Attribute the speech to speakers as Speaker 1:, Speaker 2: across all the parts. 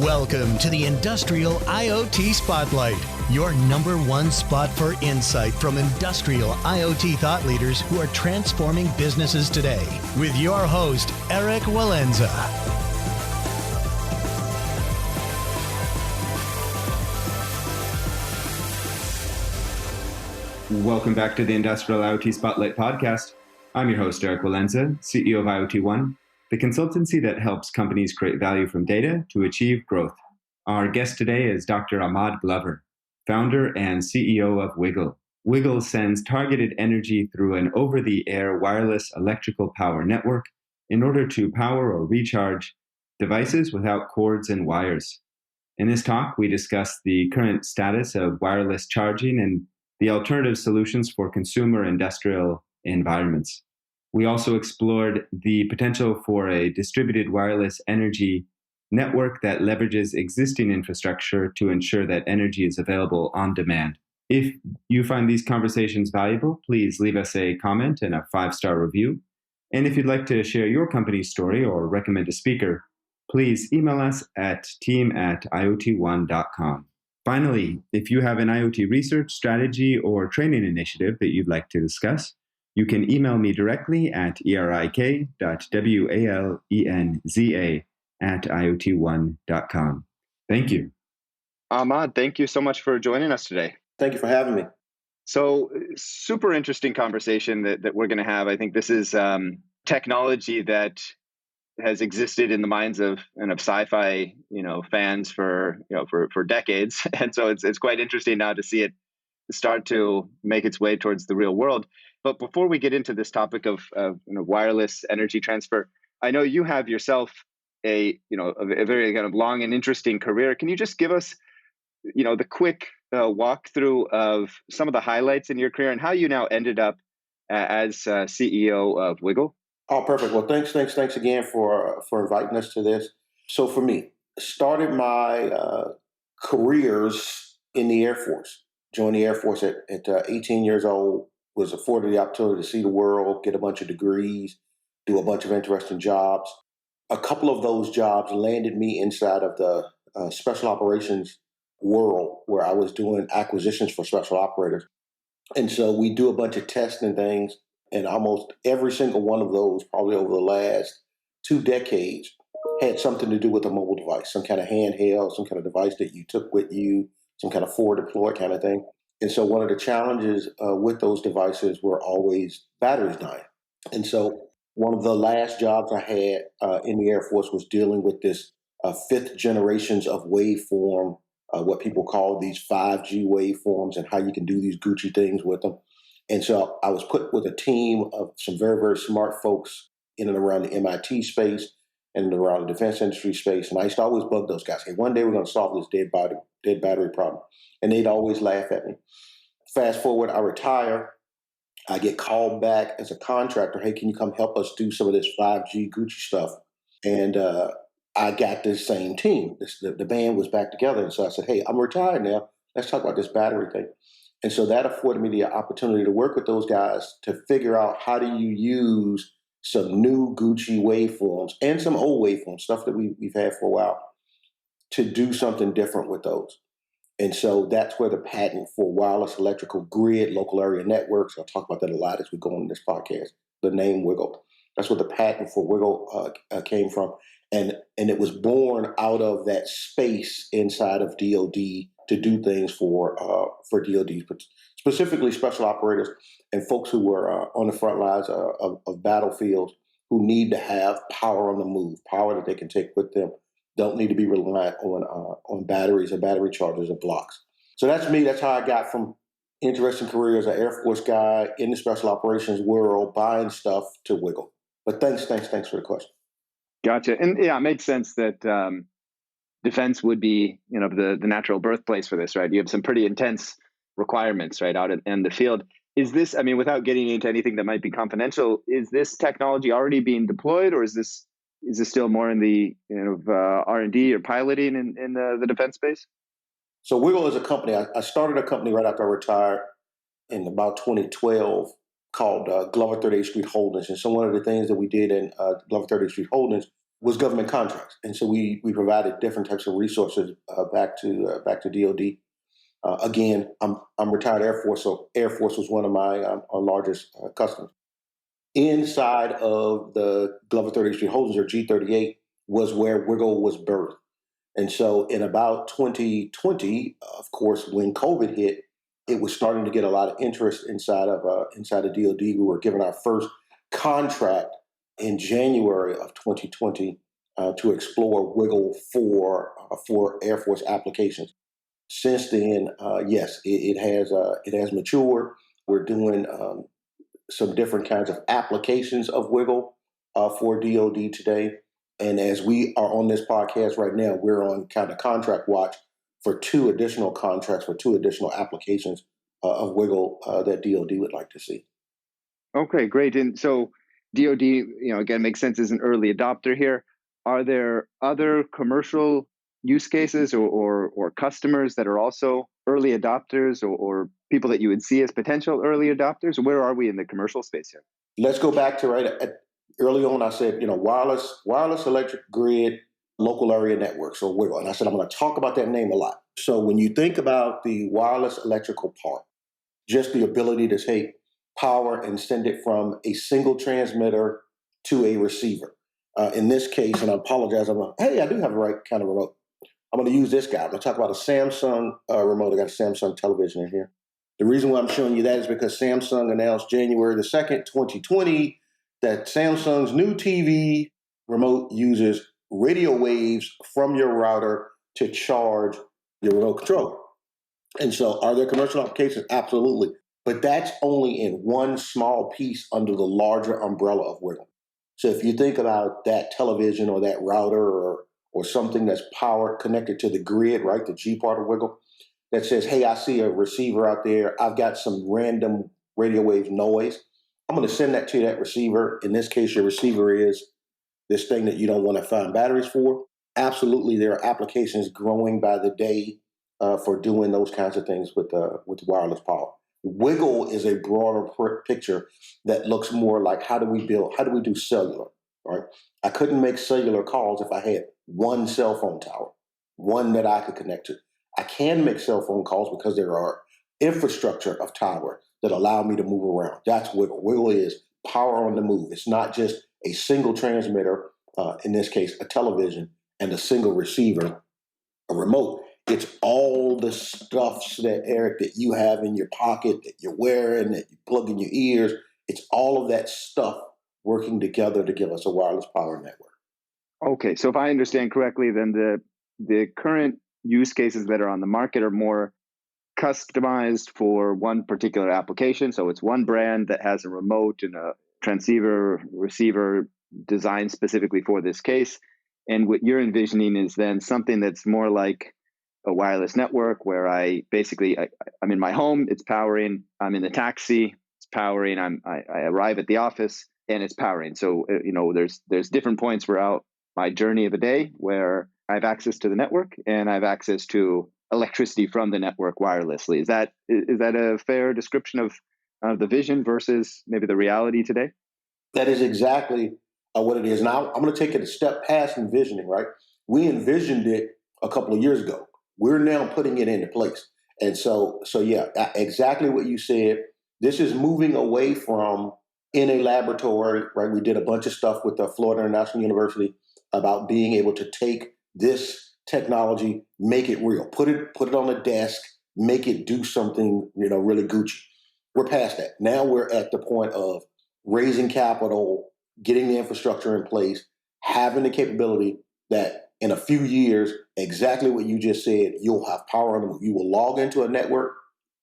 Speaker 1: Welcome to the Industrial IoT Spotlight, your number one spot for insight from industrial IoT thought leaders who are transforming businesses today. With your host, Eric Walenza.
Speaker 2: Welcome back to the Industrial IoT Spotlight podcast. I'm your host, Eric Walenza, CEO of IoT ONE, the consultancy that helps companies create value from data to achieve growth. Our guest today is Dr. Ahmad Glover, founder and CEO of WiGL. WiGL sends targeted energy through an over-the-air wireless electrical power network in order to power or recharge devices without cords and wires. In this talk, we discuss the current status of wireless charging and the alternative solutions for consumer industrial environments. We also explored the potential for a distributed wireless energy network that leverages existing infrastructure to ensure that energy is available on demand. If you find these conversations valuable, please leave us a comment and a 5-star review. And if you'd like to share your company's story or recommend a speaker, please email us at team@iotone.com. Finally, if you have an IoT research, strategy, or training initiative that you'd like to discuss, you can email me directly at erik.walenza@iotone.com. Thank you.
Speaker 3: Ahmad, thank you so much for joining us today.
Speaker 4: Thank you for having me.
Speaker 3: So, super interesting conversation that we're going to have. I think this is technology that has existed in the minds of sci-fi, fans for decades, and so it's quite interesting now to see it start to make its way towards the real world. But before we get into this topic of wireless energy transfer, I know you have yourself a very kind of long and interesting career. Can you just give us the quick walkthrough of some of the highlights in your career and how you now ended up as CEO of WiGL?
Speaker 4: Oh, perfect. Well, thanks again for inviting us to this. So for me, started my careers in the Air Force. Joined the Air Force at 18 years old, was afforded the opportunity to see the world, get a bunch of degrees, do a bunch of interesting jobs. A couple of those jobs landed me inside of the special operations world where I was doing acquisitions for special operators. And so we do a bunch of testing and things. And almost every single one of those, probably over the last 2 decades, had something to do with a mobile device, some kind of handheld, some kind of device that you took with you, some kind of forward deploy kind of thing. And so one of the challenges with those devices were always batteries dying. And so one of the last jobs I had in the Air Force was dealing with this 5th generations of waveform, what people call these 5G waveforms, and how you can do these Gucci things with them. And so I was put with a team of some very, very smart folks in and around the MIT space and around the defense industry space. And I used to always bug those guys. Hey, one day we're going to solve this dead battery problem. And they'd always laugh at me. Fast forward, I retire. I get called back as a contractor. Hey, can you come help us do some of this 5G Gucci stuff? And I got this same team. The band was back together. And so I said, hey, I'm retired now. Let's talk about this battery thing. And so that afforded me the opportunity to work with those guys to figure out how do you use some new Gucci waveforms and some old waveforms, stuff that we've had for a while, to do something different with those. And so that's where the patent for wireless electrical grid local area networks, I'll talk about that a lot as we go on this podcast, the name WiGL. That's where the patent for WiGL came from. And it was born out of that space inside of DoD to do things for DoD, but specifically special operators and folks who were on the front lines of battlefields who need to have power on the move, power that they can take with them, don't need to be reliant on batteries or battery chargers or blocks. So that's me. That's how I got from interesting career as an Air Force guy in the special operations world, buying stuff, to WiGL. But thanks for the question.
Speaker 3: Gotcha. And yeah, it makes sense that defense would be, the natural birthplace for this, right? You have some pretty intense requirements, right, out in the field. Is this, without getting into anything that might be confidential, is this technology already being deployed, or is this still more in the R&D or piloting in the defense space?
Speaker 4: So WiGL is a company. I started a company right after I retired in about 2012 called Glover 38th Street Holdings. And so one of the things that we did in Glover 38th Street Holdings was government contracts, and so we provided different types of resources back to DoD. Again, I'm retired Air Force, so Air Force was one of my our largest customers. Inside of the Glover 33 Holdings, or G38, was where WiGL was birthed. And so in about 2020, of course, when COVID hit, it was starting to get a lot of interest inside of DoD. We were given our first contract in January of 2020 to explore WiGL for Air Force applications. Since then, yes, it has matured. We're doing some different kinds of applications of WiGL for DoD today. And as we are on this podcast right now, we're on kind of contract watch for 2 additional contracts, for 2 additional applications of WiGL that DoD would like to see.
Speaker 3: Okay, great. And so DoD, again, makes sense as an early adopter here. Are there other commercial use cases or customers that are also early adopters or people that you would see as potential early adopters? Where are we in the commercial space here?
Speaker 4: Let's go back to early on. I said, wireless electric grid, local area networks, or WiGL. And I said, I'm going to talk about that name a lot. So when you think about the wireless electrical part, just the ability to take power and send it from a single transmitter to a receiver. In this case, and I apologize, I do have the right kind of remote. I'm going to use this guy. I'm going to talk about a Samsung remote. I got a Samsung television in here. The reason why I'm showing you that is because Samsung announced January the 2nd, 2020, that Samsung's new TV remote uses radio waves from your router to charge your remote control. And so are there commercial applications? Absolutely. But that's only in one small piece under the larger umbrella of WiGL. So if you think about that television or that router or something that's powered, connected to the grid, right, the G part of WiGL, that says, hey, I see a receiver out there. I've got some random radio wave noise. I'm going to send that to that receiver. In this case, your receiver is this thing that you don't want to find batteries for. Absolutely, there are applications growing by the day for doing those kinds of things with wireless power. WiGL is a broader picture that looks more like how do we do cellular, right? I couldn't make cellular calls if I had one cell phone tower, one that I could connect to. I can make cell phone calls because there are infrastructure of tower that allow me to move around. That's WiGL. WiGL is power on the move. It's not just a single transmitter, in this case, a television, and a single receiver, a remote. It's all the stuffs that, Eric, that you have in your pocket, that you're wearing, that you plug in your ears. It's all of that stuff working together to give us a wireless power network.
Speaker 3: Okay, so if I understand correctly, then the current use cases that are on the market are more customized for one particular application. So it's one brand that has a remote and a transceiver receiver designed specifically for this case. And what you're envisioning is then something that's more like a wireless network where I'm in my home, it's powering. I'm in the taxi, it's powering. I arrive at the office and it's powering. So there's different points throughout my journey of a day where I have access to the network and I have access to electricity from the network wirelessly. Is that a fair description of the vision versus maybe the reality today?
Speaker 4: That is exactly what it is. Now, I'm going to take it a step past envisioning, right? We envisioned it a couple of years ago. We're now putting it into place. And so yeah, exactly what you said. This is moving away from in a laboratory, right? We did a bunch of stuff with the Florida International University about being able to take this technology, make it real, put it on a desk, make it do something, really Gucci. We're past that. Now we're at the point of raising capital, getting the infrastructure in place, having the capability that in a few years, exactly what you just said, you'll have power on the move. You will log into a network,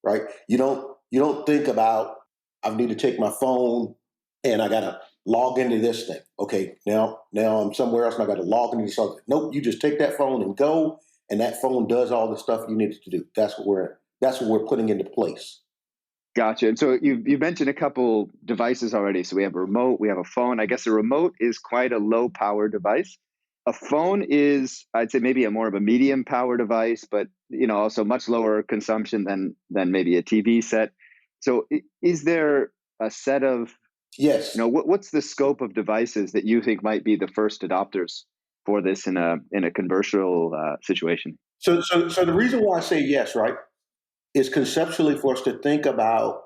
Speaker 4: right? You don't think about, I need to take my phone and I gotta log into this thing. Okay, now I'm somewhere else and I gotta log into this other thing. Nope, you just take that phone and go, and that phone does all the stuff you need it to do. That's what we're putting into place.
Speaker 3: Gotcha. And so you've mentioned a couple devices already. So we have a remote, we have a phone. I guess a remote is quite a low power device. A phone is, I'd say, maybe a more of a medium power device, but also much lower consumption than maybe a TV set. So is there a set of
Speaker 4: Yes.
Speaker 3: What's the scope of devices that you think might be the first adopters for this in a commercial situation?
Speaker 4: So the reason why I say yes, right, is conceptually for us to think about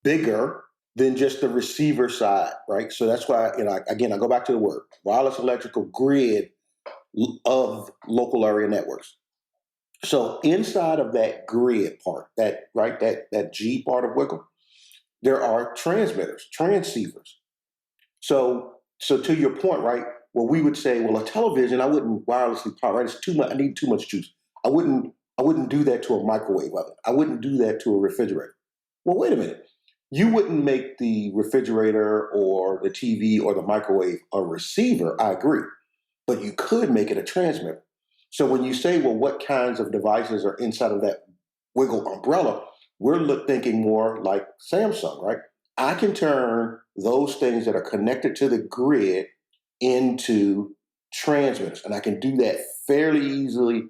Speaker 4: bigger than just the receiver side, right? So that's why, again, I go back to the word wireless electrical grid of local area networks. So inside of that grid part, that G part of WiGL, there are transmitters, transceivers. So to your point, right? Well, we would say, well, a television, I wouldn't wirelessly power. Right? It's too much. I need too much juice. I wouldn't do that to a microwave oven. I wouldn't do that to a refrigerator. Well, wait a minute. You wouldn't make the refrigerator or the TV or the microwave a receiver. I agree, but you could make it a transmitter. So when you say, well, what kinds of devices are inside of that WiGL umbrella, we're thinking more like Samsung, right? I can turn those things that are connected to the grid into transmitters, and I can do that fairly easily,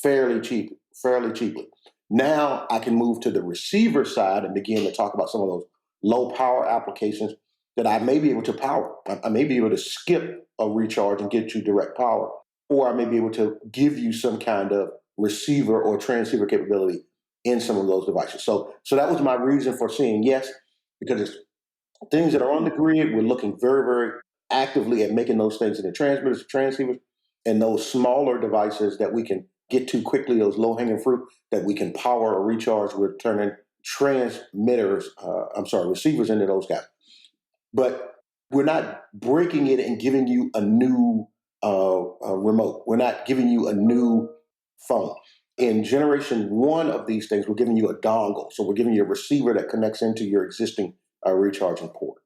Speaker 4: fairly cheaply. Now I can move to the receiver side and begin to talk about some of those low power applications that I may be able to power. I may be able to skip a recharge and get you direct power, or I may be able to give you some kind of receiver or transceiver capability in some of those devices. So that was my reason for saying yes, because it's things that are on the grid. We're looking very, very actively at making those things into transmitters, transceivers, and those smaller devices that we can get to quickly, those low-hanging fruit that we can power or recharge. We're turning receivers into those guys. But we're not breaking it and giving you a new remote. We're not giving you a new phone. In generation one of these things, we're giving you a dongle. So we're giving you a receiver that connects into your existing recharging port.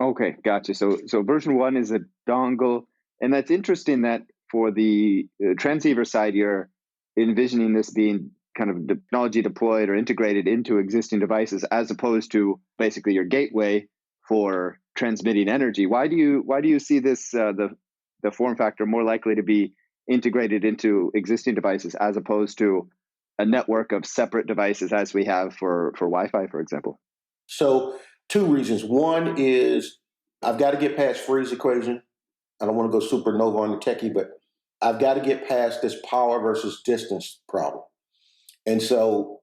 Speaker 3: Okay, gotcha. So version one is a dongle, and that's interesting that for the transceiver side, you're envisioning this being kind of technology deployed or integrated into existing devices, as opposed to basically your gateway for transmitting energy. Why do you see this the form factor more likely to be integrated into existing devices as opposed to a network of separate devices as we have for Wi-Fi, for example?
Speaker 4: So two reasons. One is I've got to get past Free's equation. I don't want to go supernova on the techie, but I've got to get past this power versus distance problem. And so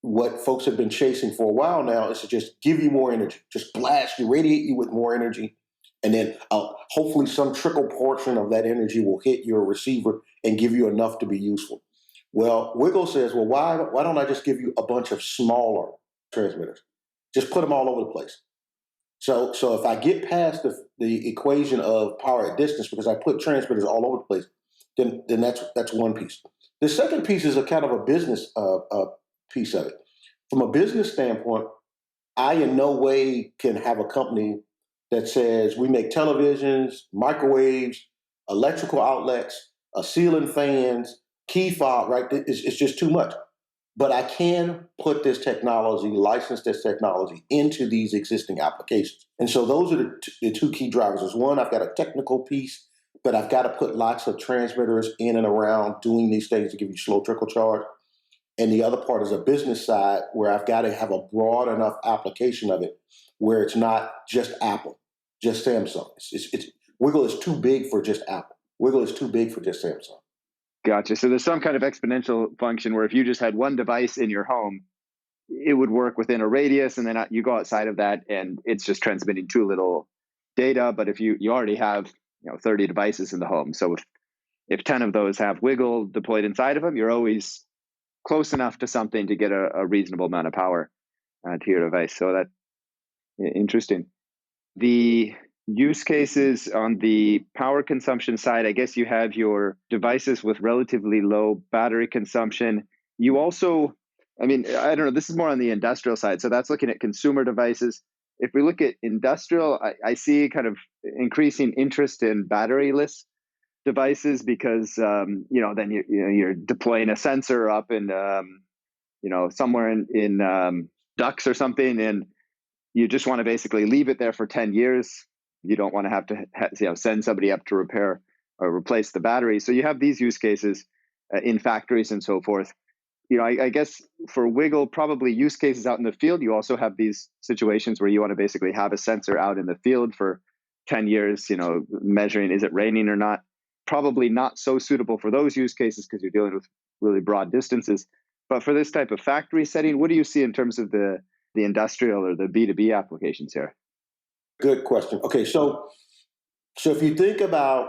Speaker 4: what folks have been chasing for a while now is to just give you more energy, just blast you, radiate you with more energy. And then hopefully some trickle portion of that energy will hit your receiver and give you enough to be useful. Well, WiGL says, well, why don't I just give you a bunch of smaller transmitters? Just put them all over the place. So if I get past the equation of power at distance, because I put transmitters all over the place, then that's one piece. The second piece is a kind of a business piece of it. From a business standpoint, I in no way can have a company that says we make televisions, microwaves, electrical outlets, ceiling fans, key fob, right? It's just too much. But I can put this technology, license this technology into these existing applications. And so those are the two key drivers. Is one, I've got a technical piece, but I've got to put lots of transmitters in and around doing these things to give you slow trickle charge. And the other part is a business side where I've got to have a broad enough application of it where it's not just Apple, just Samsung. WiGL is too big for just Apple. WiGL is too big for just Samsung.
Speaker 3: Gotcha. So there's some kind of exponential function where if you just had one device in your home, it would work within a radius, and then you go outside of that, and it's just transmitting too little data. But if you already have 30 devices in the home, so if 10 of those have WiGL deployed inside of them, you're always close enough to something to get a reasonable amount of power to your device. So that's interesting. The use cases on the power consumption side, I guess you have your devices with relatively low battery consumption. You also, I don't know, this is more on the industrial side. So that's looking at consumer devices. If we look at industrial, I see kind of increasing interest in batteryless devices because, then you're deploying a sensor up in, somewhere in ducks or something, and you just want to basically leave it there for 10 years. You don't want to have to send somebody up to repair or replace the battery. So you have these use cases in factories and so forth. I guess for WiGL, probably use cases out in the field. You also have these situations where you want to basically have a sensor out in the field for 10 years, measuring, is it raining or not? Probably not so suitable for those use cases because you're dealing with really broad distances. But for this type of factory setting, what do you see in terms of the industrial or the B2B applications here?
Speaker 4: Good question. Okay, so if you think about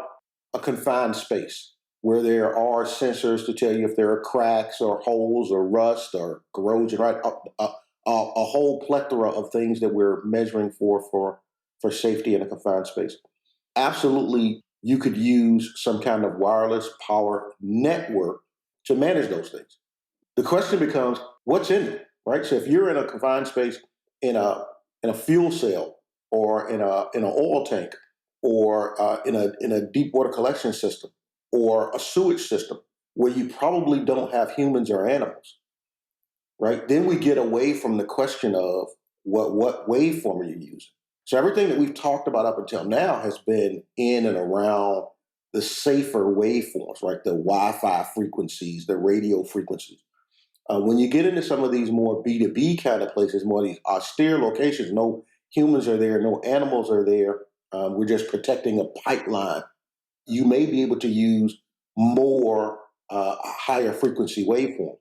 Speaker 4: a confined space where there are sensors to tell you if there are cracks or holes or rust or corrosion, right? A whole plethora of things that we're measuring for safety in a confined space. Absolutely, you could use some kind of wireless power network to manage those things. The question becomes, what's in it, right? So if you're in a confined space in a fuel cell or in an oil tank or in a deep water collection system or a sewage system where you probably don't have humans or animals, right? Then we get away from the question of what waveform are you using. So everything that we've talked about up until now has been in and around the safer waveforms, right? The Wi-Fi frequencies, the radio frequencies. When you get into some of these more B2B kind of places, more of these austere locations, no humans are there, no animals are there, we're just protecting a pipeline, you may be able to use more higher frequency waveform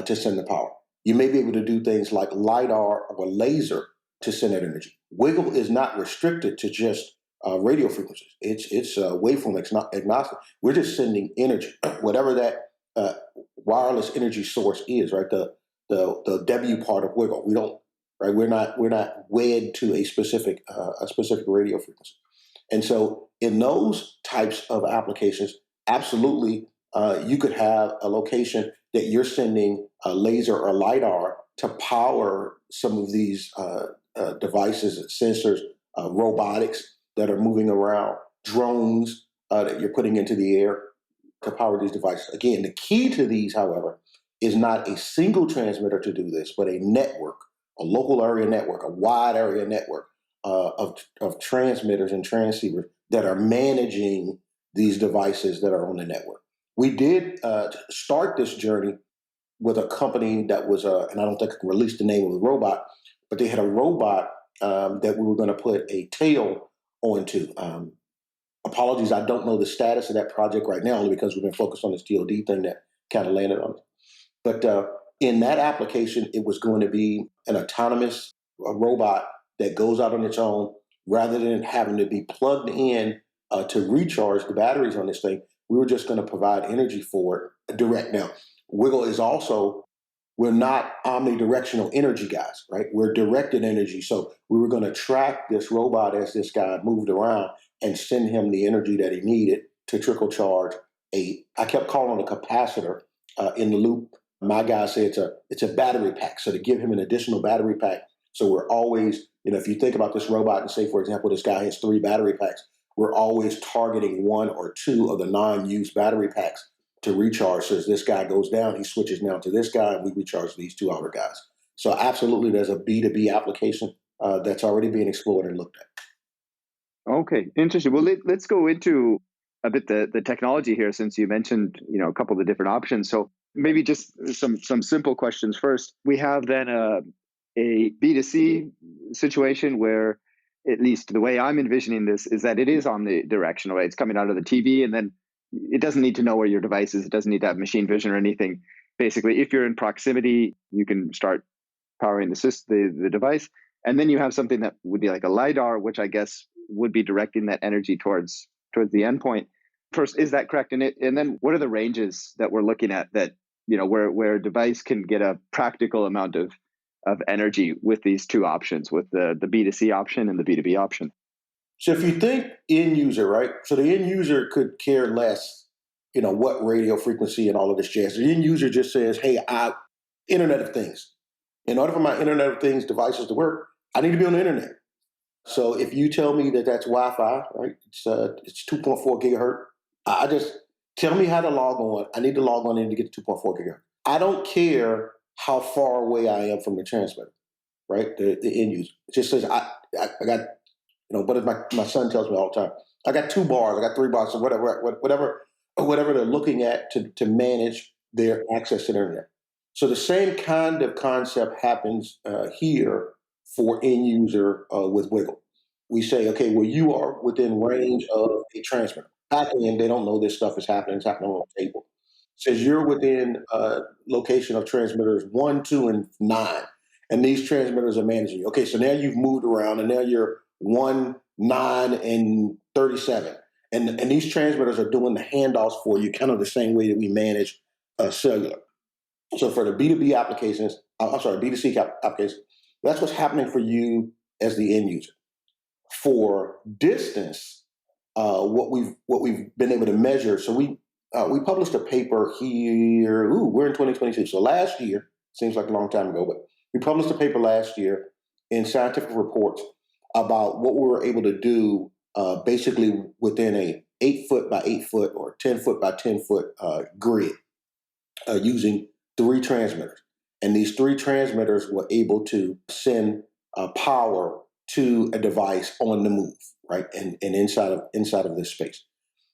Speaker 4: to send the power. You may be able to do things like LiDAR or laser to send that energy. WiGL is not restricted to just radio frequencies. It's waveform agnostic. We're just sending energy, whatever that wireless energy source is, right? The W part of WiGL. We don't, right? We're not wed to a specific radio frequency. And so in those types of applications, absolutely, you could have a location that you're sending a laser or LiDAR to power some of these devices, sensors, robotics that are moving around, drones that you're putting into the air to power these devices. Again, the key to these, however, is not a single transmitter to do this, but a network, a local area network, a wide area network of transmitters and transceivers that are managing these devices that are on the network. We did start this journey with a company that was, and I don't think I can release the name of the robot, but they had a robot that we were going to put a tail onto. Apologies, I don't know the status of that project right now, only because we've been focused on this DoD thing that kind of landed on it. But in that application, it was going to be an autonomous robot that goes out on its own rather than having to be plugged in to recharge the batteries on this thing. We were just going to provide energy for it direct. Now, WiGL is also, we're not omnidirectional energy guys, right? We're directed energy. So we were going to track this robot as this guy moved around and send him the energy that he needed to trickle charge I kept calling it a capacitor in the loop. My guy said it's a battery pack. So to give him an additional battery pack. So we're always, if you think about this robot and say, for example, this guy has 3 battery packs, we're always targeting 1 or 2 of the non-used battery packs to recharge. So as this guy goes down, he switches now to this guy and we recharge these 2 other guys. So absolutely, there's a B2B application that's already being explored and looked at.
Speaker 3: Okay, interesting. Well, let's go into a bit the technology here, since you mentioned a couple of the different options. So maybe just some simple questions first. We have then a B2C situation where, at least the way I'm envisioning this, is that it is omnidirectional, right? It's coming out of the TV, and then it doesn't need to know where your device is. It doesn't need to have machine vision or anything. Basically, if you're in proximity, you can start powering the device, and then you have something that would be like a LiDAR, which I guess would be directing that energy towards the endpoint. First, is that correct? And then what are the ranges that we're looking at that, where a device can get a practical amount of energy with these 2 options, with the B2C option and the B2B option?
Speaker 4: So if you think end user, right? So the end user could care less, what radio frequency and all of this jazz. The end user just says, hey, Internet of Things. In order for my Internet of Things devices to work, I need to be on the internet. So if you tell me that that's Wi-Fi, right? It's 2.4 gigahertz. I just tell me how to log on. I need to log on in to get to 2.4 gigahertz. I don't care how far away I am from the transmitter, right? The end user. It just says I got, but as my son tells me all the time, I got 2 bars, I got 3 bars, or whatever they're looking at to manage their access to the internet. So the same kind of concept happens here for end user with WiGL. We say, okay, well, you are within range of a transmitter. Back end, they don't know this stuff is happening. It's happening on the table. Says you're within location of transmitters 1, 2, and 9. And these transmitters are managing you. Okay, so now you've moved around and now you're 1, 9, and 37. And these transmitters are doing the handoffs for you, kind of the same way that we manage cellular. So for the B2B applications, B2C applications, that's what's happening for you as the end user. For distance, what we've been able to measure. So we published a paper here. We're in 2022. So last year, seems like a long time ago, but we published a paper last year in Scientific Reports about what we were able to do basically within a 8-foot by 8-foot or 10-foot by 10-foot grid using 3 transmitters. And these 3 transmitters were able to send power to a device on the move, right? And inside of this space.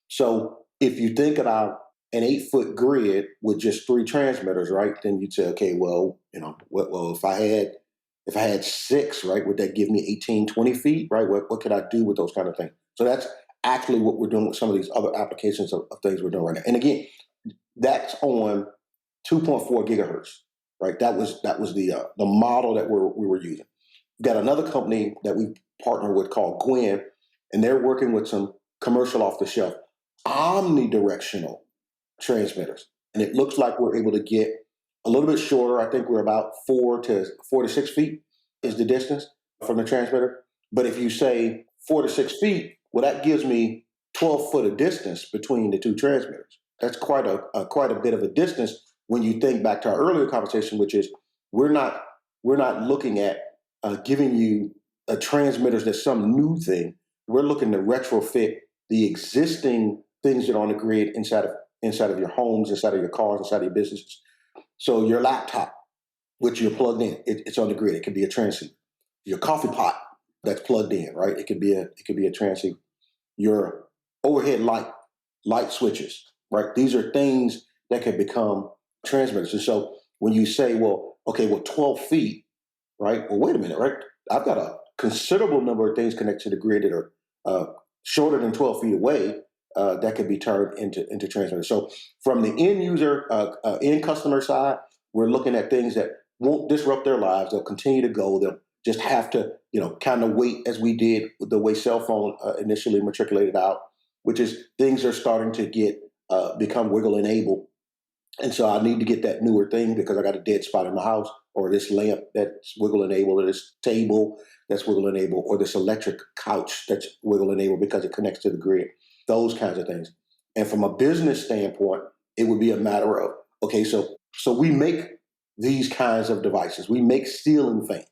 Speaker 4: So if you think about an 8-foot grid with just 3 transmitters, right? Then you'd say, okay, well, if I had 6, right, would that give me 18, 20 feet, right? What could I do with those kind of things? So that's actually what we're doing with some of these other applications of things we're doing right now. And again, that's on 2.4 gigahertz, right? That was the model that we were using. We've got another company that we partner with called Gwen, and they're working with some commercial off-the-shelf omnidirectional transmitters. And it looks like we're able to get a little bit shorter. I think we're about 4 to 6 feet is the distance from the transmitter. But if you say 4 to 6 feet, well, that gives me 12 foot of distance between the 2 transmitters. That's quite a bit of a distance when you think back to our earlier conversation, which is we're not looking at giving you a transmitters that's some new thing. We're looking to retrofit the existing things that are on the grid inside of your homes, inside of your cars, inside of your businesses. So your laptop, which you're plugged in, it's on the grid. It could be a transceiver. Your coffee pot that's plugged in, right? It could be a transceiver. Your overhead light switches, right? These are things that can become transmitters. And so when you say, 12 feet, right? Well, wait a minute, right? I've got a considerable number of things connected to the grid that are shorter than 12 feet away that could be turned into transmitters. So from the end user, end customer side, we're looking at things that won't disrupt their lives. They'll continue to go. They'll just have to, kind of wait as we did with the way cell phone initially matriculated out, which is things are starting to become WiGL enabled. And so I need to get that newer thing because I got a dead spot in my house, or this lamp that's WiGL enabled, or this table that's WiGL enabled, or this electric couch that's WiGL enabled because it connects to the grid, those kinds of things. And from a business standpoint, it would be a matter of, okay, so we make these kinds of devices. We make ceiling fans.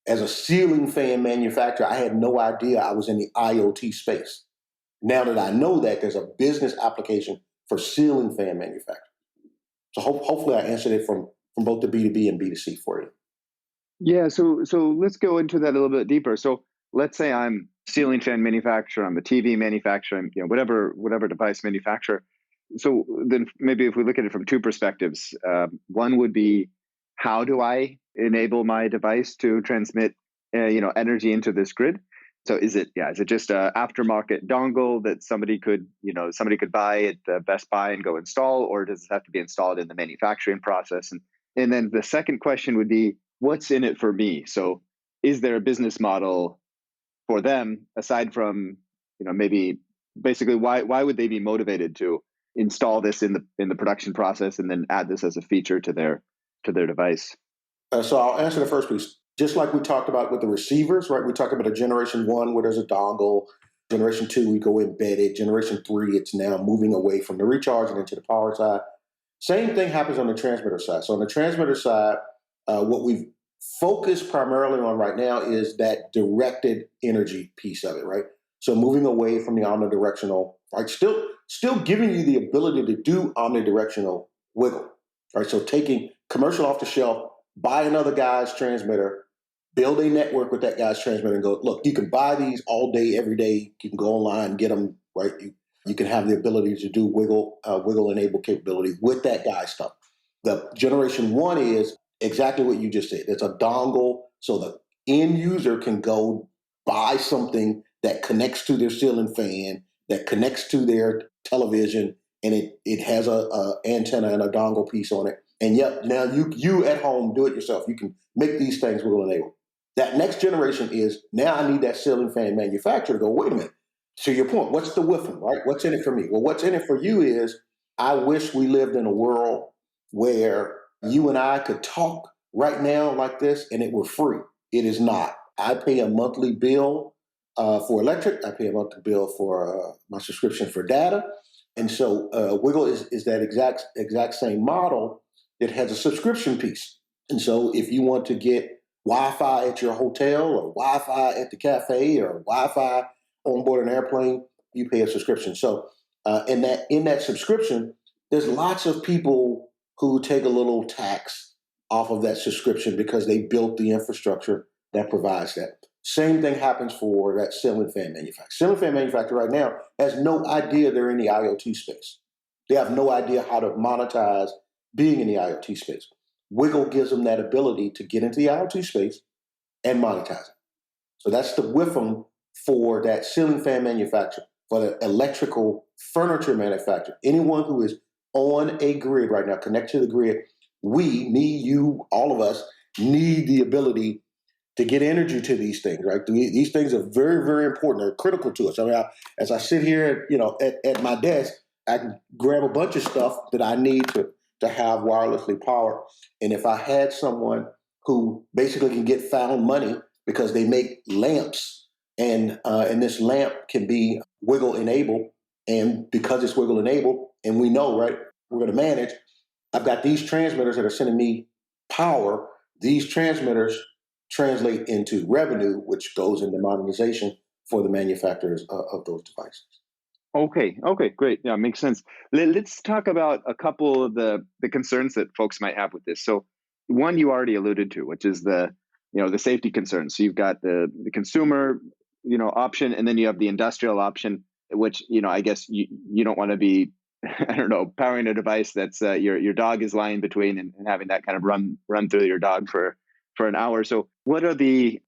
Speaker 4: As a ceiling fan manufacturer, I had no idea I was in the IoT space. Now that I know that, there's a business application for ceiling fan manufacturing. So hopefully I answered it from both the B2B and B2C for you.
Speaker 3: Yeah, so let's go into that a little bit deeper. So let's say I'm a ceiling fan manufacturer, I'm a TV manufacturer, I'm, whatever device manufacturer. So then maybe if we look at it from 2 perspectives, one would be, how do I enable my device to transmit energy into this grid? So is it just an aftermarket dongle that somebody could buy at Best Buy and go install, or does it have to be installed in the manufacturing process? And then the second question would be, what's in it for me? So is there a business model for them aside from, maybe basically why would they be motivated to install this in the production process and then add this as a feature to their device?
Speaker 4: So I'll answer the first piece. Just like we talked about with the receivers, right? We talked about a generation 1 where there's a dongle. Generation 2, we go embedded. Generation 3, it's now moving away from the recharge and into the power side. Same thing happens on the transmitter side. So on the transmitter side, what we've focused primarily on right now is that directed energy piece of it, right? So moving away from the omnidirectional, right? Still giving you the ability to do omnidirectional WiGL, right? So taking commercial off the shelf, buy another guy's transmitter, build a network with that guy's transmitter and go, look, you can buy these all day, every day. You can go online and get them, right? You can have the ability to do WiGL enabled capability with that guy's stuff. The generation one is exactly what you just said. It's a dongle so the end user can go buy something that connects to their ceiling fan, that connects to their television, and it has a antenna and a dongle piece on it. And yep, now you at home do it yourself. You can make these things WiGL enabled. That next generation is now I need that ceiling fan manufacturer to go, wait a minute. To your point, what's the whiffing, right? What's in it for me? Well, what's in it for you is I wish we lived in a world where you and I could talk right now like this and it were free. It is not. I pay a monthly bill for electric. I pay a monthly bill for my subscription for data. And so WiGL is that exact same model that has a subscription piece. And so if you want to get Wi-Fi at your hotel or Wi-Fi at the cafe or Wi-Fi on board an airplane, you pay a subscription. So in that subscription, there's lots of people who take a little tax off of that subscription because they built the infrastructure that provides that. Same thing happens for that ceiling fan manufacturer. Ceiling fan manufacturer right now has no idea they're in the IoT space. They have no idea how to monetize being in the IoT space. WiGL gives them that ability to get into the IoT space and monetize it. So that's the WIFM for that ceiling fan manufacturer, for the electrical furniture manufacturer. Anyone who is on a grid right now, connect to the grid, we, me, you, all of us need the ability to get energy to these things, right? These things are very, very important. They're critical to us. I mean, as I sit here, at my desk, I can grab a bunch of stuff that I need to have wirelessly powered. And if I had someone who basically can get found money because they make lamps, and this lamp can be WiGL enabled, and because it's WiGL enabled, and we know, right, we're going to manage. I've got these transmitters that are sending me power. These transmitters translate into revenue, which goes into monetization for the manufacturers of those devices.
Speaker 3: Okay, great. Yeah, makes sense. Let's talk about a couple of the concerns that folks might have with this. So one you already alluded to, which is the safety concerns. So you've got the consumer, option, and then you have the industrial option, which, I guess you don't want to be, I don't know, powering a device that's your dog is lying between and having that kind of run through your dog for an hour. So what are the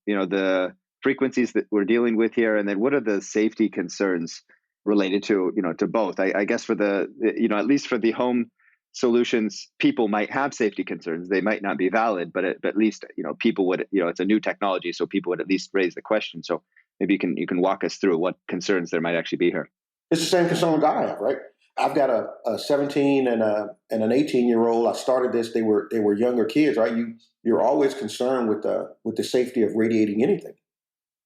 Speaker 3: frequencies that we're dealing with here? And then what are the safety concerns related to both? I guess for the at least for the home solutions, people might have safety concerns. They might not be valid, but at least people would, it's a new technology, so people would at least raise the question. So maybe you can walk us through what concerns there might actually be here.
Speaker 4: It's the same concern I have, right? I've got a 17 and an 18-year-old. I started this. They were younger kids, right? You're always concerned with the safety of radiating anything.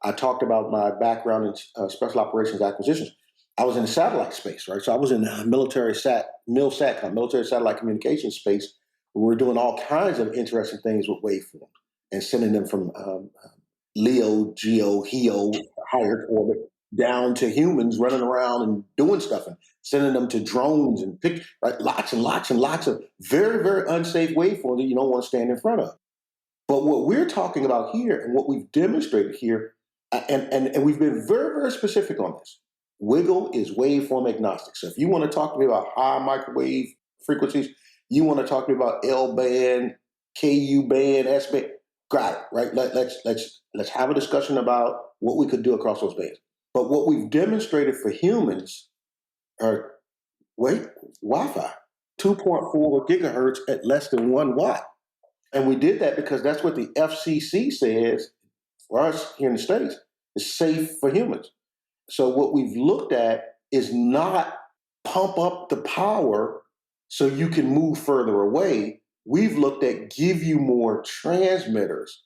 Speaker 4: I talked about my background in special operations acquisitions. I was in the satellite space, right? So I was in the military satellite communications space. We were doing all kinds of interesting things with waveforms and sending them from LEO, GEO, HEO, higher orbit, down to humans running around and doing stuff, and sending them to drones and lots and lots and lots of very, very unsafe waveforms that you don't want to stand in front of. But what we're talking about here and what we've demonstrated here, and we've been very, very specific on this, WiGL is waveform agnostic. So if you want to talk to me about high microwave frequencies, you want to talk to me about L band, KU band, S band, got it, right? Let's have a discussion about what we could do across those bands. But what we've demonstrated for humans are Wi-Fi, 2.4 gigahertz at less than 1 watt. And we did that because that's what the FCC says for us here in the States is safe for humans. So what we've looked at is not pump up the power so you can move further away. We've looked at give you more transmitters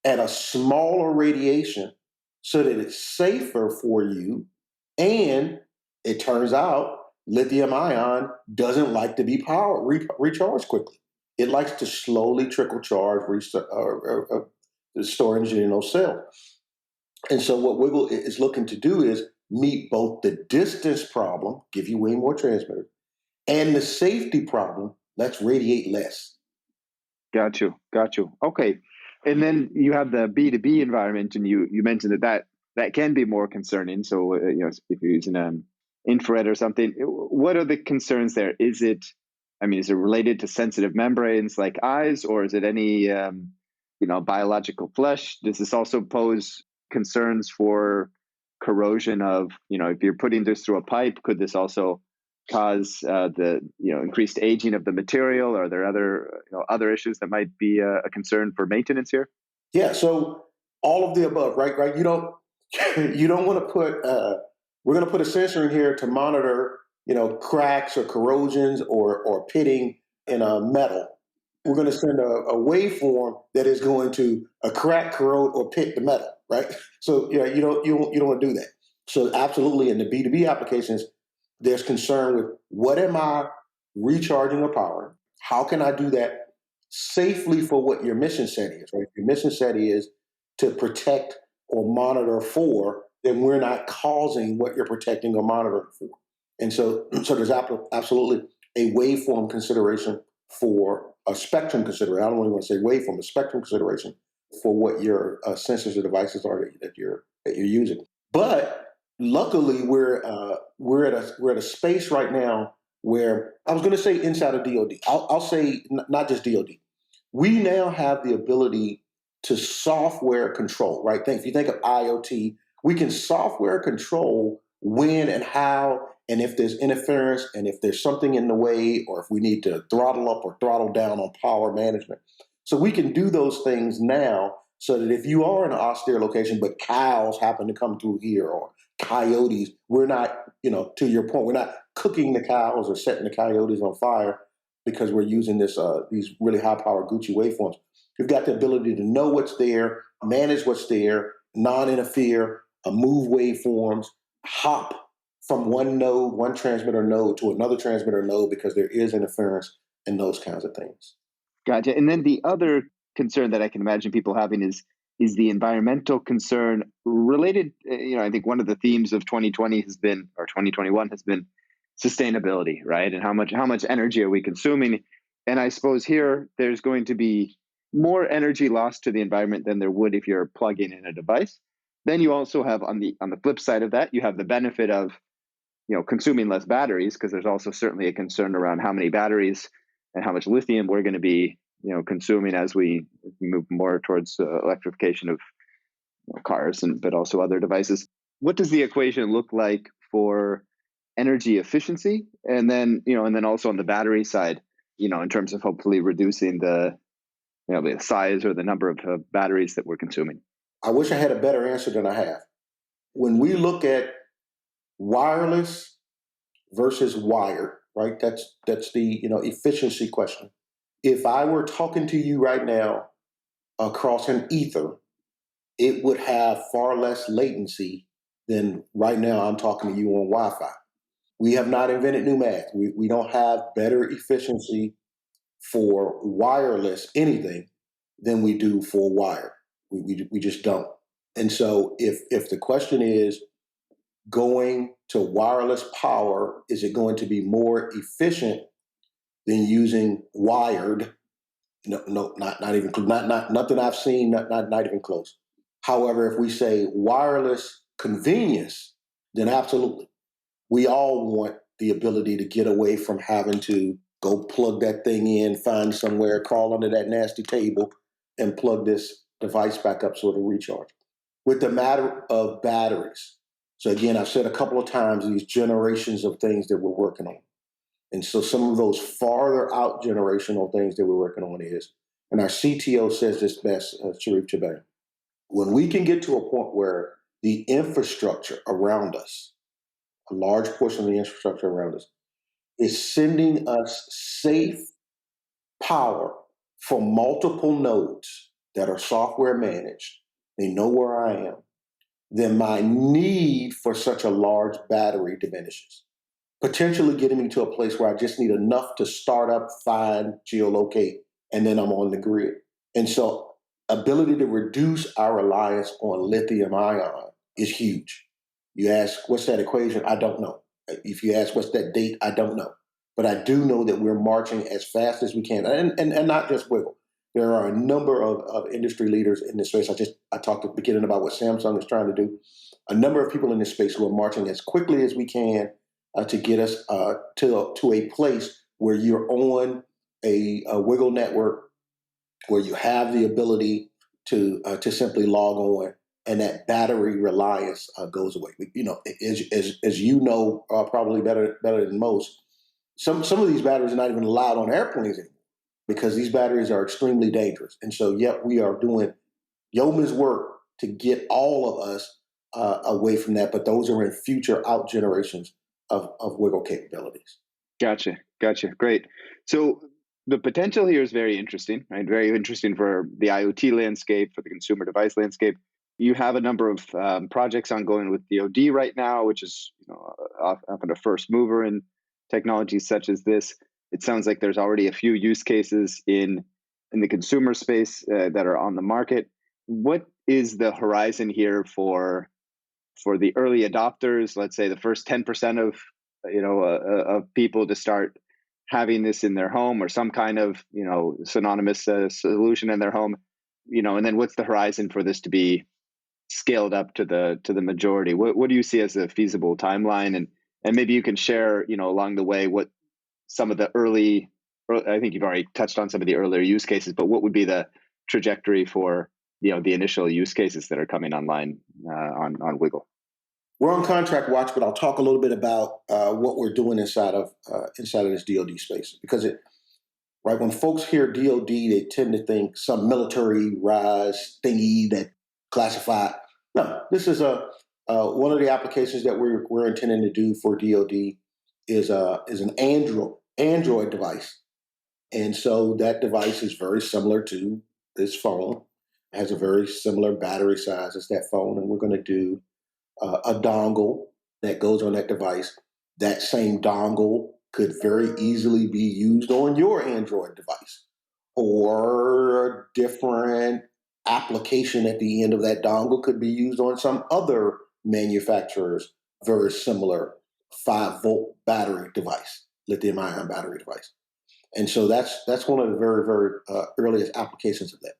Speaker 4: at a smaller radiation so that it's safer for you. And it turns out lithium ion doesn't like to be recharged quickly. It likes to slowly trickle charge, the store energy in those cells. And so what WiGL is looking to do is meet both the distance problem, give you way more transmitters, and the safety problem, let's radiate less. Got you.
Speaker 3: Okay. And then you have the B2B environment, and you mentioned that can be more concerning. So, if you're using infrared or something, what are the concerns there? Is it I mean, is it related to sensitive membranes like eyes, or is it any, biological flesh? Does this also pose concerns for corrosion of, if you're putting this through a pipe, could this also cause the increased aging of the material? Are there other issues that might be a concern for maintenance here?
Speaker 4: Yeah, so all of the above, right? Right. You don't you don't want to put we're going to put a sensor in here to monitor, cracks or corrosions or pitting in a metal. We're going to send a waveform that is going to crack, corrode, or pit the metal, right? So you don't want to do that. So absolutely, in the B2B applications, there's concern with what am I recharging or powering? How can I do that safely for what your mission set is, right? If your mission set is to protect or monitor for, then we're not causing what you're protecting or monitoring for. And so there's absolutely a waveform consideration for a spectrum consideration. I don't really want to say waveform, a spectrum consideration for what your sensors or devices are that you're using. But luckily, we're at a space right now where I was going to say inside of DoD. I'll say not just DoD. We now have the ability to software control, right? If you think of IoT, we can software control when and how, and if there's interference, and if there's something in the way, or if we need to throttle up or throttle down on power management. So we can do those things now so that if you are in an austere location, but cows happen to come through here or coyotes, we're not, to your point, we're not cooking the cows or setting the coyotes on fire because we're using these really high-powered Gucci waveforms. We've got the ability to know what's there, manage what's there, non-interfere, move waveforms, hop from one transmitter node to another transmitter node because there is interference and those kinds of things.
Speaker 3: Gotcha. And then the other concern that I can imagine people having is the environmental concern related. I think one of the themes of 2020 has been, or 2021 has been, sustainability, right? And how much energy are we consuming? And I suppose here there's going to be more energy lost to the environment than there would if you're plugging in a device. Then you also have on the flip side of that, you have the benefit of consuming less batteries, because there's also certainly a concern around how many batteries and how much lithium we're going to be consuming as we move more towards electrification of cars but also other devices. What does the equation look like for energy efficiency, and then also on the battery side, in terms of hopefully reducing the size or the number of batteries that we're consuming?
Speaker 4: I wish I had a better answer than I have. When we look at wireless versus wired, right? That's the efficiency question. If I were talking to you right now across an ether, it would have far less latency than right now I'm talking to you on Wi-Fi. We have not invented new math. We don't have better efficiency for wireless anything than we do for wired. We just don't. And so if the question is going to wireless power, is it going to be more efficient than using wired? No, not even nothing I've seen, not even close. However, if we say wireless convenience, then absolutely. We all want the ability to get away from having to go plug that thing in, find somewhere, crawl under that nasty table, and plug this device back up so it'll recharge. With the matter of batteries, so again, I've said a couple of times these generations of things that we're working on. And so some of those farther out generational things that we're working on is, and our CTO says this best, Sharif Chaban, when we can get to a point where the infrastructure around us, a large portion of the infrastructure around us, is sending us safe power for multiple nodes that are software managed, they know where I am, then my need for such a large battery diminishes, potentially getting me to a place where I just need enough to start up, find, geolocate, and then I'm on the grid. And so ability to reduce our reliance on lithium ion is huge. You ask, what's that equation? I don't know. If you ask, what's that date? I don't know. But I do know that we're marching as fast as we can. And not just WiGL. There are a number of industry leaders in this space. I talked at the beginning about what Samsung is trying to do. A number of people in this space who are marching as quickly as we can to get us to a place where you're on a WiGL network, where you have the ability to simply log on, and that battery reliance goes away. As you know, probably better than most, some of these batteries are not even allowed on airplanes anymore because these batteries are extremely dangerous. And so, yet we are doing yeoman's work to get all of us away from that. But those are in future out generations of WiGL capabilities.
Speaker 3: Gotcha. Great. So the potential here is very interesting, right? Very interesting for the IoT landscape, for the consumer device landscape. You have a number of projects ongoing with DoD right now, which is often a first mover in technologies such as this. It sounds like there's already a few use cases in the consumer space that are on the market. What is the horizon here for the early adopters? Let's say the first 10% of people to start having this in their home, or some kind of synonymous solution in their home, and then what's the horizon for this to be scaled up to the majority? What do you see as a feasible timeline, and maybe you can share along the way what some of the early, I think you've already touched on some of the earlier use cases, but what would be the trajectory for the initial use cases that are coming online on WiGL?
Speaker 4: We're on contract watch, but I'll talk a little bit about what we're doing inside of this DoD space, because when folks hear DoD, they tend to think some military rise thingy that classified. No, this is one of the applications that we're intending to do for DoD is an Android device, and so that device is very similar to this phone. It has a very similar battery size as that phone, and we're going to do a dongle that goes on that device. That same dongle could very easily be used on your Android device, or a different application at the end of that dongle could be used on some other manufacturer's very similar 5-volt battery device, lithium-ion battery device. And so that's one of the very, very earliest applications of that.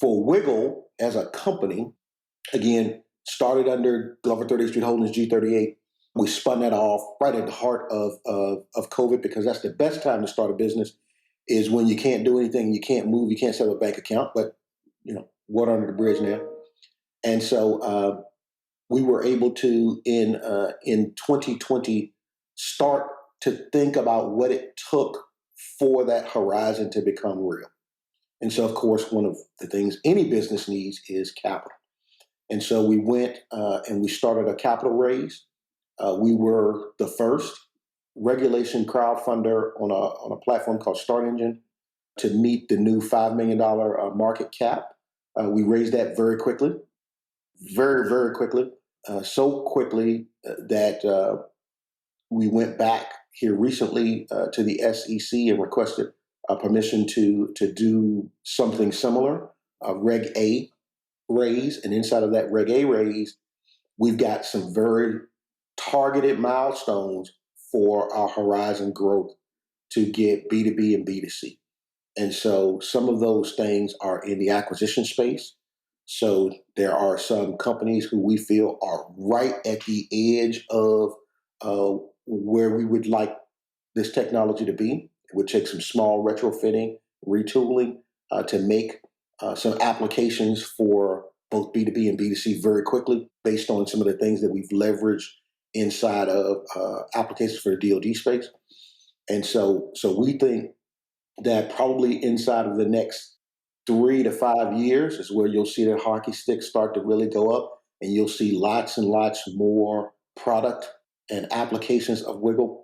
Speaker 4: For WiGL as a company, again, started under Glover 38th Street Holdings G38. We spun that off right at the heart of COVID, because that's the best time to start a business, is when you can't do anything, you can't move, you can't set up a bank account, but water under the bridge now. And so we were able to in 2020 start to think about what it took for that horizon to become real. And so, of course, one of the things any business needs is capital. And so we went and we started a capital raise. We were the first regulation crowdfunder on a platform called Start Engine to meet the new $5 million market cap. We raised that very quickly, very, very quickly, so quickly that we went back here recently to the SEC and requested permission to do something similar, Reg A raise. And inside of that Reg A raise, we've got some very targeted milestones for our horizon growth to get B2B and B2C. And so some of those things are in the acquisition space. So there are some companies who we feel are right at the edge of where we would like this technology to be. It would take some small retrofitting, retooling to make some applications for both B2B and B2C very quickly, based on some of the things that we've leveraged inside of applications for the DoD space. And so we think that probably inside of the next 3 to 5 years is where you'll see that hockey stick start to really go up, and you'll see lots and lots more product and applications of WiGL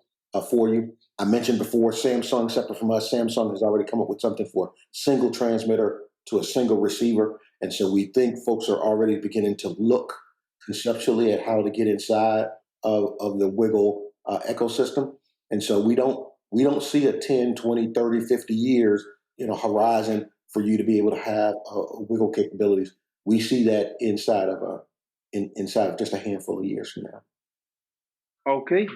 Speaker 4: for you. I mentioned before, Samsung, separate from us, Samsung has already come up with something for single transmitter to a single receiver. And so we think folks are already beginning to look conceptually at how to get inside of the WiGL ecosystem. And so we don't see a 10, 20, 30, 50 years, horizon for you to be able to have WiGL capabilities. We see that inside of just a handful of years from now.
Speaker 3: Okay,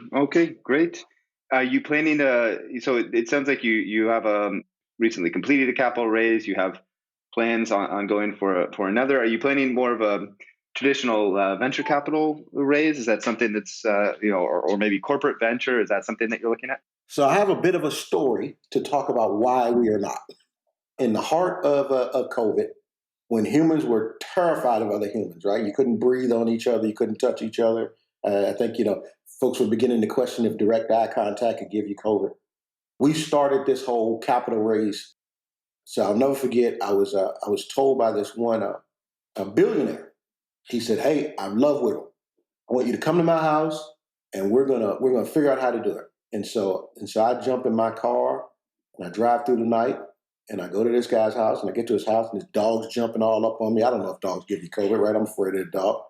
Speaker 3: great. Are you planning to? So it sounds like you have recently completed a capital raise. You have plans on going for another. Are you planning more of a traditional venture capital raise? Is that something that's or maybe corporate venture? Is that something that you're looking at?
Speaker 4: So I have a bit of a story to talk about why we are not. In the heart of COVID, when humans were terrified of other humans, right? You couldn't breathe on each other, you couldn't touch each other. I think, folks were beginning to question if direct eye contact could give you COVID. We started this whole capital raise. So I'll never forget, I was told by this one a billionaire. He said, "Hey, I love WiGL. I want you to come to my house, and we're gonna figure out how to do it." And so I jump in my car and I drive through the night and I go to this guy's house and I get to his house and his dog's jumping all up on me. I don't know if dogs give you COVID, right? I'm afraid of the dog.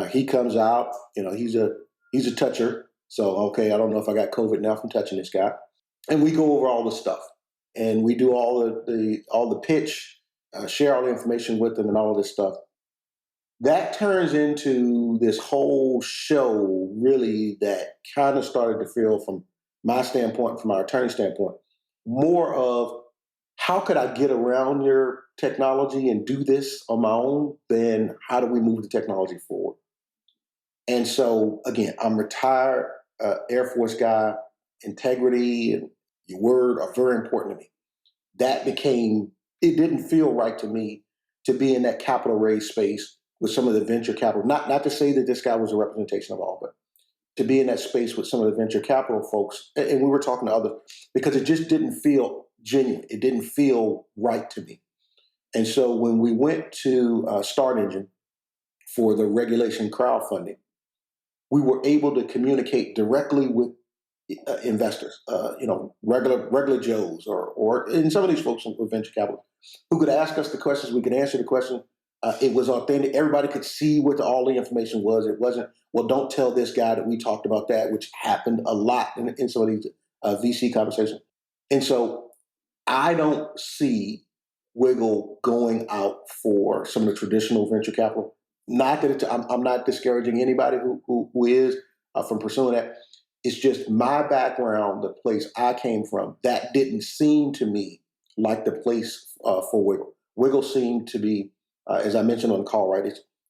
Speaker 4: He comes out, he's a toucher. So okay, I don't know if I got COVID now from touching this guy. And we go over all the stuff and we do all the pitch, share all the information with them and all this stuff. That turns into this whole show, really, that kind of started to feel, from my standpoint, from our attorney standpoint, more of how could I get around your technology and do this on my own than how do we move the technology forward. And so, again, I'm retired Air Force guy. Integrity and your word are very important to me. It didn't feel right to me to be in that capital raise space with some of the venture capital. Not to say that this guy was a representation of all, but to be in that space with some of the venture capital folks. And we were talking to others because it just didn't feel genuine. It didn't feel right to me. And so when we went to Start Engine for the regulation crowdfunding, we were able to communicate directly with investors, regular Joes, or and some of these folks were venture capital, who could ask us the questions. We could answer the question. It was authentic. Everybody could see what all the information was. It wasn't, well, don't tell this guy that we talked about that, which happened a lot in some of these VC conversations. And so I don't see WiGL going out for some of the traditional venture capital. Not that I'm not discouraging anybody who is from pursuing that. It's just my background, the place I came from, that didn't seem to me like the place for WiGL. WiGL seemed to be, as I mentioned on the call, right?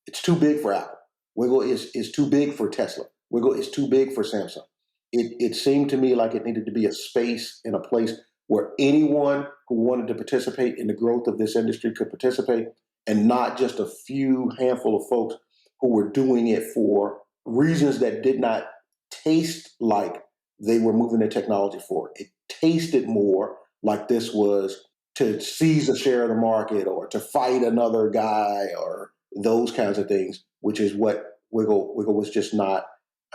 Speaker 4: It's too big for Apple. WiGL is too big for Tesla. WiGL is too big for Samsung. It seemed to me like it needed to be a space and a place where anyone who wanted to participate in the growth of this industry could participate, and not just a few handful of folks who were doing it for reasons that did not taste like they were moving the technology forward. It tasted more like this was to seize a share of the market or to fight another guy or those kinds of things, which is what WiGL was just not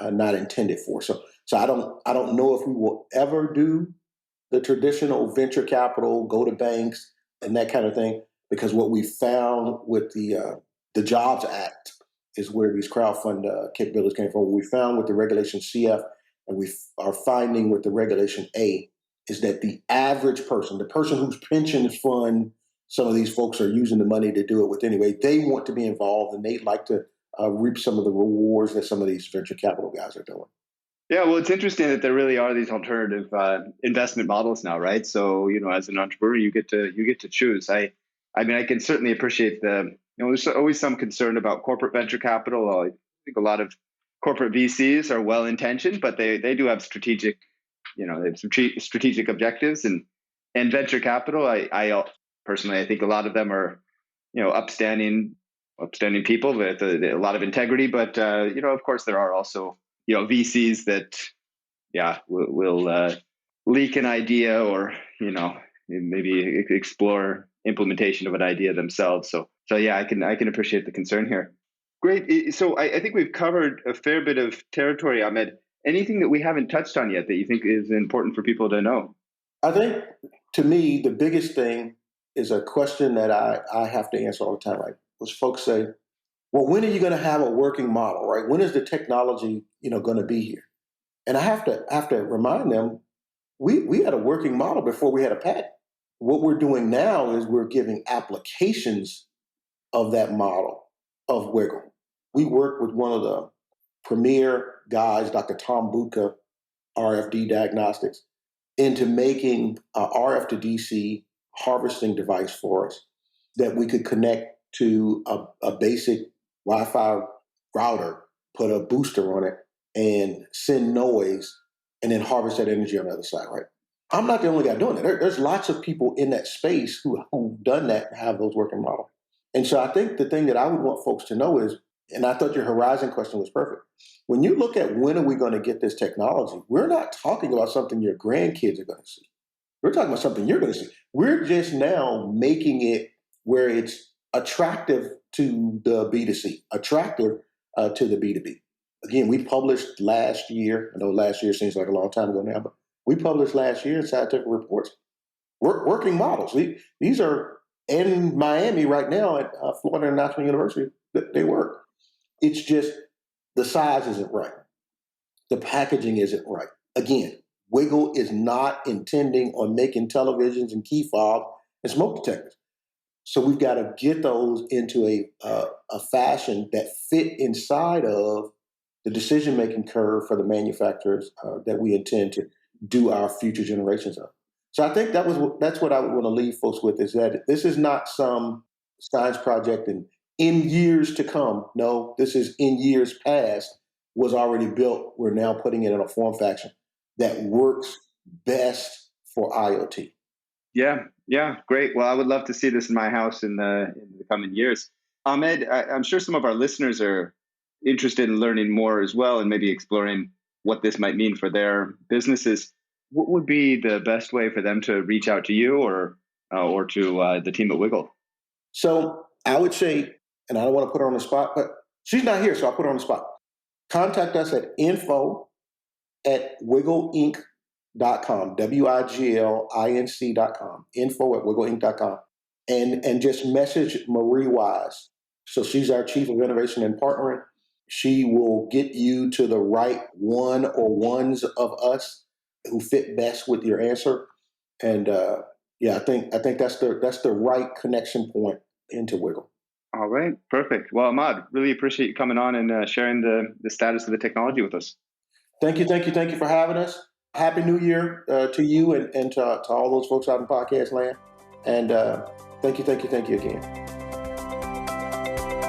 Speaker 4: intended for. So I don't know if we will ever do the traditional venture capital, go to banks and that kind of thing, because what we found with the Jobs Act is where these crowdfund capabilities came from. What we found with the regulation CF, and we are finding with the regulation A, is that the average person, the person whose pension fund some of these folks are using the money to do it with anyway, they want to be involved and they'd like to reap some of the rewards that some of these venture capital guys are doing.
Speaker 3: Yeah, well, it's interesting that there really are these alternative investment models now, right? So, as an entrepreneur, you get to choose. I mean, I can certainly appreciate there's always some concern about corporate venture capital. I think a lot of corporate VCs are well intentioned, but they do have strategic, they have some strategic objectives, and venture capital. I personally, I think a lot of them are, upstanding people with a lot of integrity, but of course, there are also VCs that will leak an idea, or maybe explore implementation of an idea themselves. So yeah, I can appreciate the concern here. Great. So I think we've covered a fair bit of territory, Ahmed. Anything that we haven't touched on yet that you think is important for people to know?
Speaker 4: I think, to me, the biggest thing is a question that I have to answer all the time, right? Which folks say, well, when are you going to have a working model, right? When is the technology, going to be here? And I have to remind them, we had a working model before we had a patent. What we're doing now is we're giving applications of that model of WiGL. We work with one of the premier guys, Dr. Tom Budka, RFD Diagnostics, into making a RF to DC harvesting device for us that we could connect to a basic Wi-Fi router, put a booster on it, and send noise and then harvest that energy on the other side, right? I'm not the only guy doing it. There's lots of people in that space who've done that and have those working models. And so I think the thing that I would want folks to know is, and I thought your horizon question was perfect. When you look at when are we going to get this technology, we're not talking about something your grandkids are going to see. We're talking about something you're going to see. We're just now making it where it's attractive to the B2C, attractive to the B2B. Again, we published last year, I know last year seems like a long time ago now, but we published last year in Scientific Reports, working models. These are in Miami right now at Florida International University. They work. It's just the size isn't right. The packaging isn't right. Again, WiGL is not intending on making televisions and key fob and smoke detectors. So we've got to get those into a fashion that fit inside of the decision-making curve for the manufacturers that we intend to do our future generations of. So I think that's what I would want to leave folks with, is that this is not some science project and in years to come. No, this is in years past, was already built. We're now putting it in a form factor that works best for IoT.
Speaker 3: Yeah, great. Well, I would love to see this in my house in the coming years. Ahmed, I'm sure some of our listeners are interested in learning more as well, and maybe exploring what this might mean for their businesses. What would be the best way for them to reach out to you or to the team at WiGL?
Speaker 4: So I would say, and I don't want to put her on the spot, but she's not here, so I'll put her on the spot. Contact us at info@wiglinc.com, WIGLINC.com, info@wiglinc.com, and just message Marie Wise. So she's our Chief of Innovation and Partnering. She will get you to the right one or ones of us who fit best with your answer. And I think that's the right connection point into WiGL.
Speaker 3: All right, perfect. Well, Ahmad, really appreciate you coming on and sharing the status of the technology with us.
Speaker 4: Thank you for having us. Happy New Year to you and to all those folks out in podcast land. And thank you again.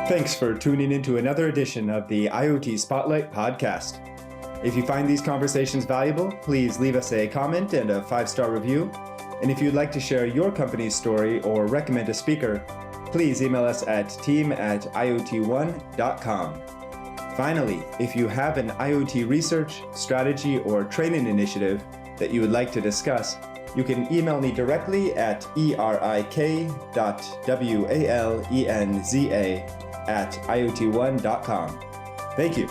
Speaker 2: Thanks for tuning into another edition of the IoT Spotlight podcast. If you find these conversations valuable, please leave us a comment and a 5-star review. And if you'd like to share your company's story or recommend a speaker, please email us at team@iotone.com. Finally, if you have an IoT research, strategy, or training initiative that you would like to discuss, you can email me directly at erik.wallenza@iotone.com. Thank you.